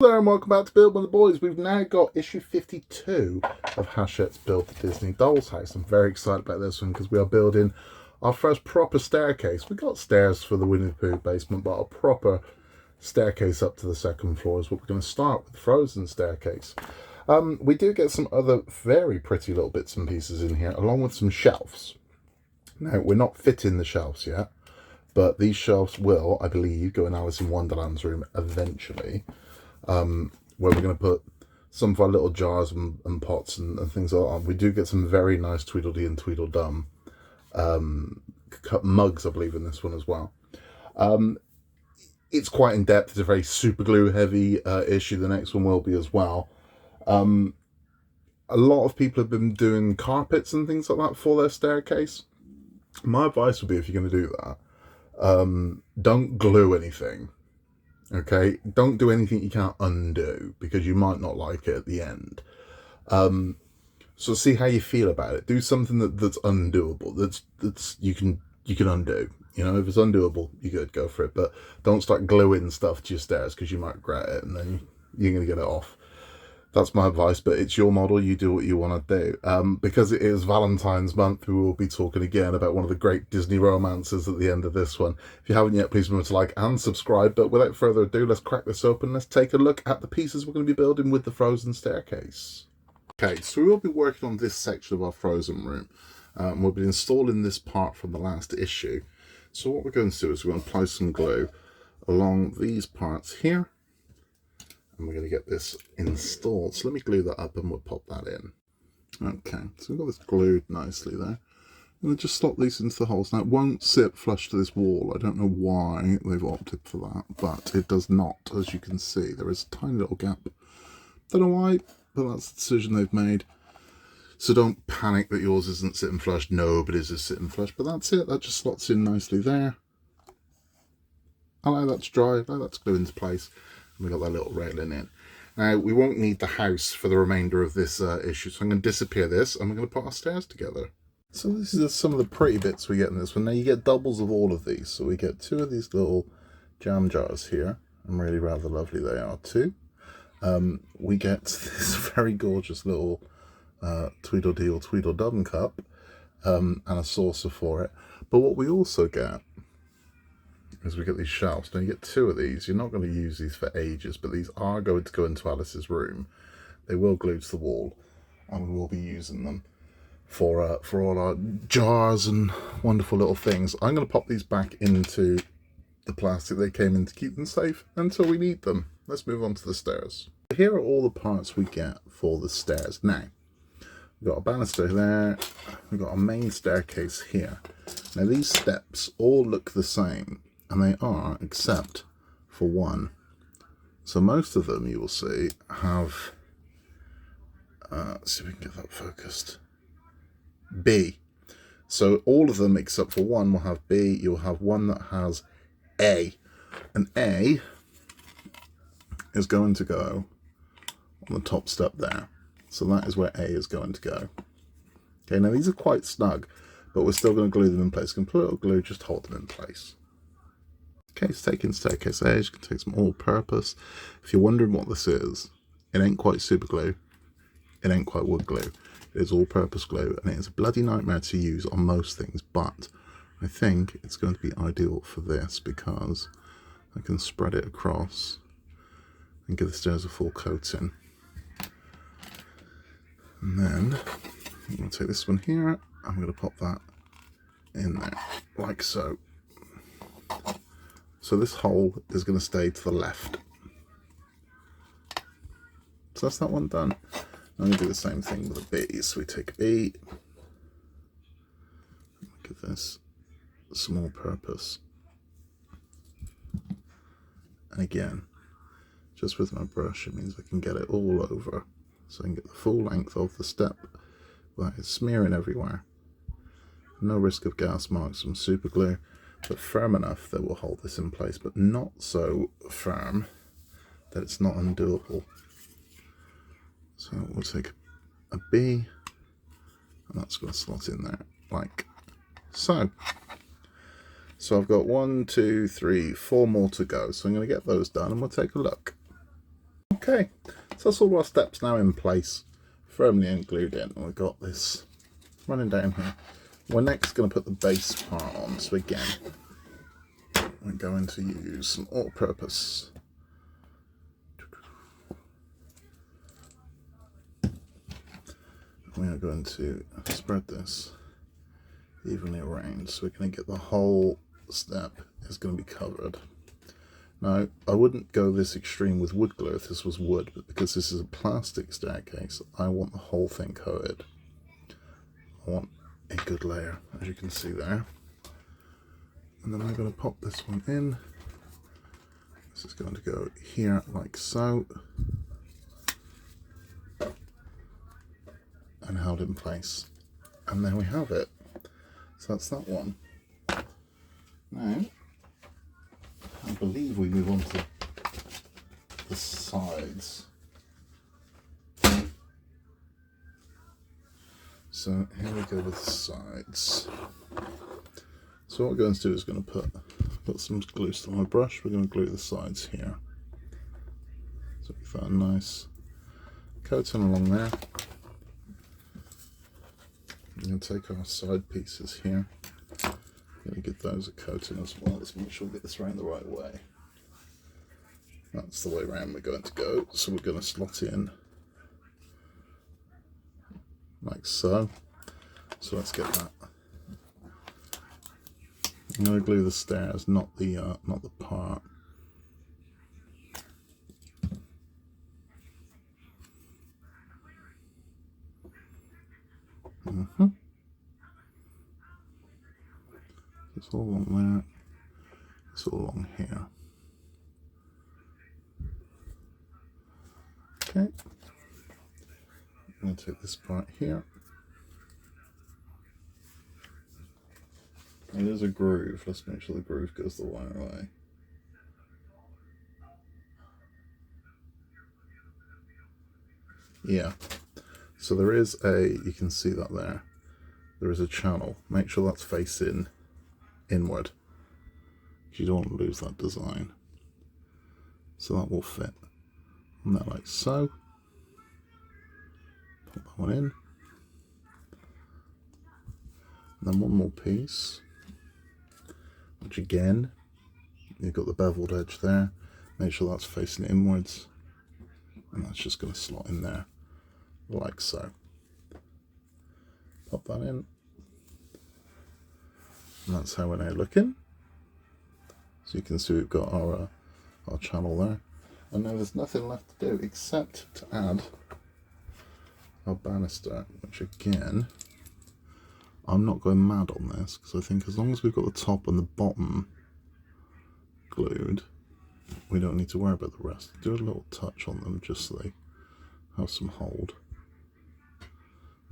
Hello and welcome back to Build with the Boys. We've now got issue 52 of Hachette's Build the Disney Dolls House. I'm very excited about this one because we are building our first proper staircase. We got stairs for the Winnie the Pooh basement, but a proper staircase up to the second floor is what we're going to start with, the Frozen staircase. We do get some other very pretty little bits and pieces in here, along with some shelves. Now, we're not fitting the shelves yet, but these shelves will, I believe, go in Alice in Wonderland's room eventually. Where we're going to put some of our little jars and pots and things like that. We do get some very nice Tweedledee and Tweedledum cut mugs, I believe, in this one as well. It's quite in depth. It's a very super glue heavy issue. The next one will be as well. A lot of people have been doing carpets and things like that for their staircase. My advice would be, if you're going to do that, don't glue anything. Okay, don't do anything you can't undo, because you might not like it at the end. So see how you feel about it. Do something that's undoable. That's you can undo. You know, if it's undoable, you could go for it. But don't start gluing stuff to your stairs, because you might regret it and then you're gonna get it off. That's my advice, but it's your model. You do what you want to do. Because it is Valentine's month, we will be talking again about one of the great Disney romances at the end of this one. If you haven't yet, please remember to like and subscribe. But without further ado, let's crack this open. Let's take a look at the pieces we're going to be building with the Frozen staircase. Okay, so we will be working on this section of our Frozen room. We'll be installing this part from the last issue. So what we're going to do is we're going to apply some glue along these parts here. And we're going to get this installed. So let me glue that up and we'll pop that in. Okay, so we've got this glued nicely there. I'm going to just slot these into the holes. Now, it won't sit flush to this wall. I don't know why they've opted for that, but it does not, as you can see. There is a tiny little gap. Don't know why, but that's the decision they've made. So don't panic that yours isn't sitting flush. Nobody's is sitting flush, but that's it. That just slots in nicely there. Allow that to dry, allow that to glue into place. And we got that little railing in. Now, we won't need the house for the remainder of this issue, so I'm going to disappear this and we're going to put our stairs together. So this is some of the pretty bits we get in this one. Now, you get doubles of all of these. So we get two of these little jam jars here, and really rather lovely they are too. We get this very gorgeous little Tweedledee or Tweedledum cup and a saucer for it. But what we also get is we get these shelves. Now you get two of these. You're not going to use these for ages, but these are going to go into Alice's room. They will glue to the wall, and we will be using them for all our jars and wonderful little things. I'm going to pop these back into the plastic they came in to keep them safe until we need them. Let's move on to the stairs. Here are all the parts we get for the stairs. Now, we've got a banister there. We've got a main staircase here. Now these steps all look the same. And they are, except for one. So most of them, you will see, have, let's see if we can get that focused, B. So all of them, except for one, will have B. You'll have one that has A. And A is going to go on the top step there. So that is where A is going to go. Okay, now these are quite snug, but we're still going to glue them in place. You can put a little glue, just hold them in place. Okay, it's taking staircase edge. You can take some all-purpose. If you're wondering what this is, it ain't quite super glue. It ain't quite wood glue. It is all-purpose glue, and it is a bloody nightmare to use on most things, but I think it's going to be ideal for this because I can spread it across and give the stairs a full coating. And then I'm going to take this one here. I'm going to pop that in there, like so. So this hole is going to stay to the left. So that's that one done. I'm going to do the same thing with a B. So we take a B. Give this some all purpose. And again, just with my brush, it means I can get it all over. So I can get the full length of the step without it smearing everywhere. No risk of gas marks from super glue. But firm enough that will hold this in place, but not so firm that it's not undoable. So we'll take a B, and that's going to slot in there like so. So I've got 1, 2, 3, 4 more to go. So I'm going to get those done and we'll take a look. Okay, so that's all our steps now in place, firmly and glued in. And we've got this running down here. We're next going to put the base part on. So again, we're going to use some all-purpose. We are going to spread this evenly around, so we're going to get the whole step is going to be covered. Now, I wouldn't go this extreme with wood glue if this was wood, but because this is a plastic staircase, I want the whole thing coated. I want a good layer, as you can see there. And then I'm going to pop this one in. This is going to go here like so. And held in place. And there we have it. So that's that one. Now, I believe we move on to the sides. So here we go with the sides. So what we're going to do is going to put some glue still on my brush. We're going to glue the sides here. So we've got a nice coating along there. We're going to take our side pieces here. Going to give those a coating as well. Let's make sure we get this around the right way. That's the way around we're going to go. So we're going to slot in like so. So let's get that. I'm going to glue the stairs, not the part. It's all along there. It's all along here. Okay. I'm going to take this part here. And there's a groove. Let's make sure the groove goes the right way. Yeah. So there is you can see that there. There is a channel. Make sure that's facing inward. You don't want to lose that design. So that will fit. And that like so. Put that one in. And then one more piece. Which again, you've got the beveled edge there. Make sure that's facing inwards. And that's just going to slot in there. Like so. Pop that in. And that's how we're now looking. So you can see we've got our channel there. And now there's nothing left to do except to add our banister, which again, I'm not going mad on this, because I think as long as we've got the top and the bottom glued, we don't need to worry about the rest. Do a little touch on them just so they have some hold.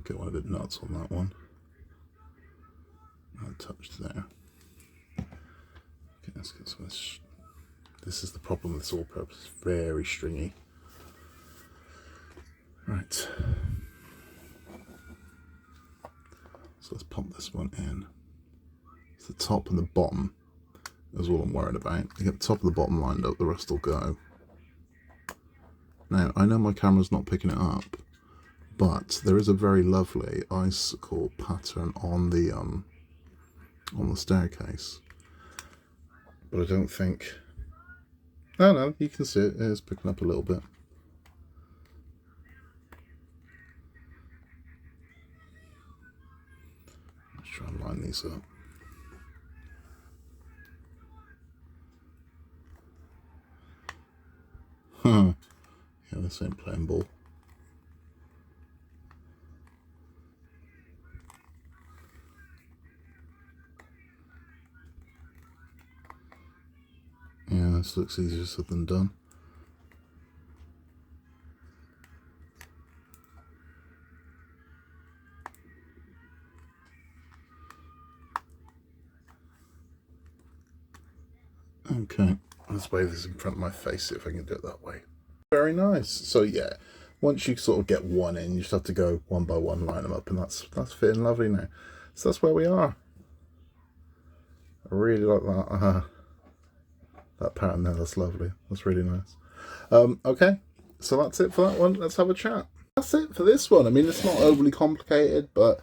Get one a bit nuts on that one. And a touch there. Okay, let's get some of this. This is the problem with this all-purpose. It's very stringy. Right. So let's pump this one in. It's the top and the bottom is all I'm worried about. You get the top and the bottom lined up, the rest will go. Now, I know my camera's not picking it up, but there is a very lovely icicle pattern on the staircase. But I don't think... Oh no, you can see it is picking up a little bit. Let's try and line these up. Huh. Yeah, this ain't playing ball. Yeah, this looks easier said than done. Okay, let's wave this in front of my face, see if I can do it that way. Very nice. So yeah, once you sort of get one in, you just have to go one by one, line them up, and that's fitting lovely now. So that's where we are. I really like that. That pattern there, that's lovely. That's really nice. Okay, So that's it for that one. Let's have a chat. That's it for this one. I mean, it's not overly complicated, but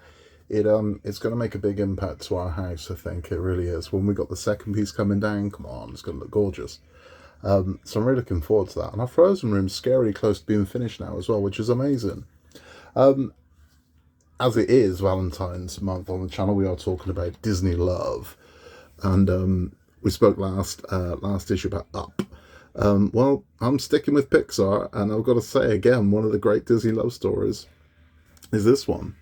it's going to make a big impact to our house, I think. It really is. When we got the second piece coming down, come on, it's going to look gorgeous. So I'm really looking forward to that. And our frozen room's scarily close to being finished now as well, which is amazing. As it is Valentine's month on the channel, we are talking about Disney love. And we spoke last issue about Up. Well, I'm sticking with Pixar, and I've got to say again, one of the great Disney love stories is this one.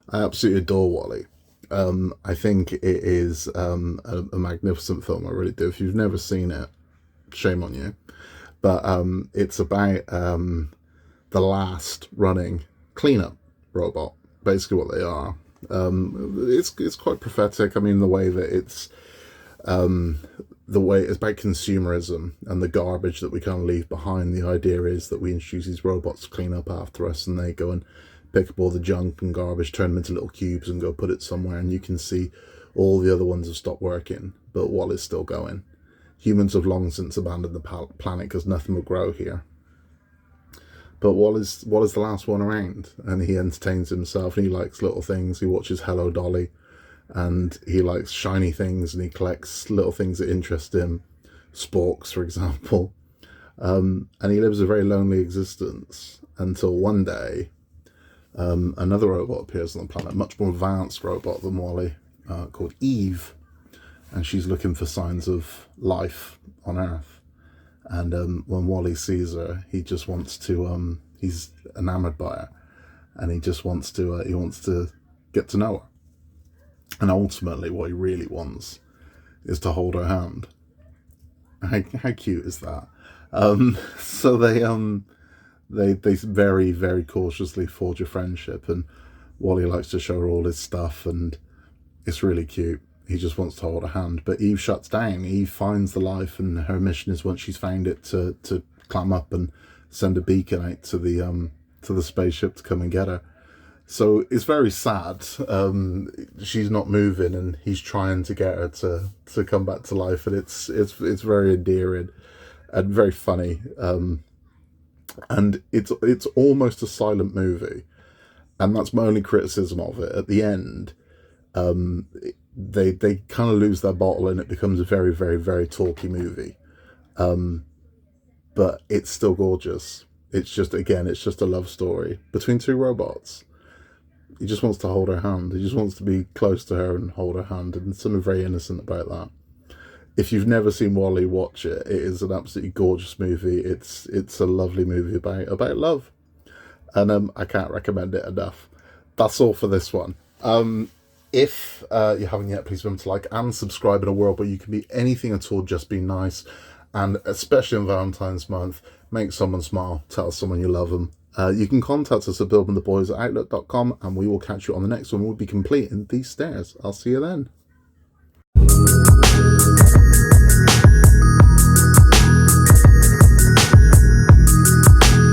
I absolutely adore WALL-E. I think it is a magnificent film. I really do. If you've never seen it, shame on you. But it's about the last running cleanup robot. Basically, what they are. It's quite prophetic. I mean, the way that it's about consumerism and the garbage that we kind of leave behind. The idea is that we introduce these robots to clean up after us, and they go and pick up all the junk and garbage, turn them into little cubes and go put it somewhere, and you can see all the other ones have stopped working, but WALL-E's still going. Humans have long since abandoned the planet because nothing will grow here. But WALL-E's the last one around, and he entertains himself, and he likes little things. He watches Hello Dolly, and he likes shiny things, and he collects little things that interest him, sporks, for example. And he lives a very lonely existence until one day, another robot appears on the planet, a much more advanced robot than WALL-E, called Eve, and she's looking for signs of life on Earth. And when WALL-E sees her, he just wants to, he's enamored by her, and he just wants to get to know her. And ultimately what he really wants is to hold her hand. How cute is that? So they very, very cautiously forge a friendship, and WALL-E likes to show her all his stuff, and it's really cute. He just wants to hold her hand, but Eve shuts down. Eve finds the life, and her mission is, once she's found it, to climb up and send a beacon out to the spaceship to come and get her. So it's very sad. She's not moving, and he's trying to get her to come back to life, and it's very endearing and very funny. And it's almost a silent movie, and that's my only criticism of it. At the end, they kind of lose their bottle, and it becomes a very, very, very talky movie. But it's still gorgeous. It's just a love story between two robots. He just wants to hold her hand. He just wants to be close to her and hold her hand, and something very innocent about that. If you've never seen WALL-E, watch it. It is an absolutely gorgeous movie. It's a lovely movie about love, and I can't recommend it enough. That's all for this one. If you haven't yet, please remember to like and subscribe. In a world where you can be anything at all, just be nice, and especially on Valentine's month, make someone smile. Tell someone you love them. You can contact us at buildingtheboys@outlook.com, and we will catch you on the next one. We'll be completing these stairs. I'll see you then.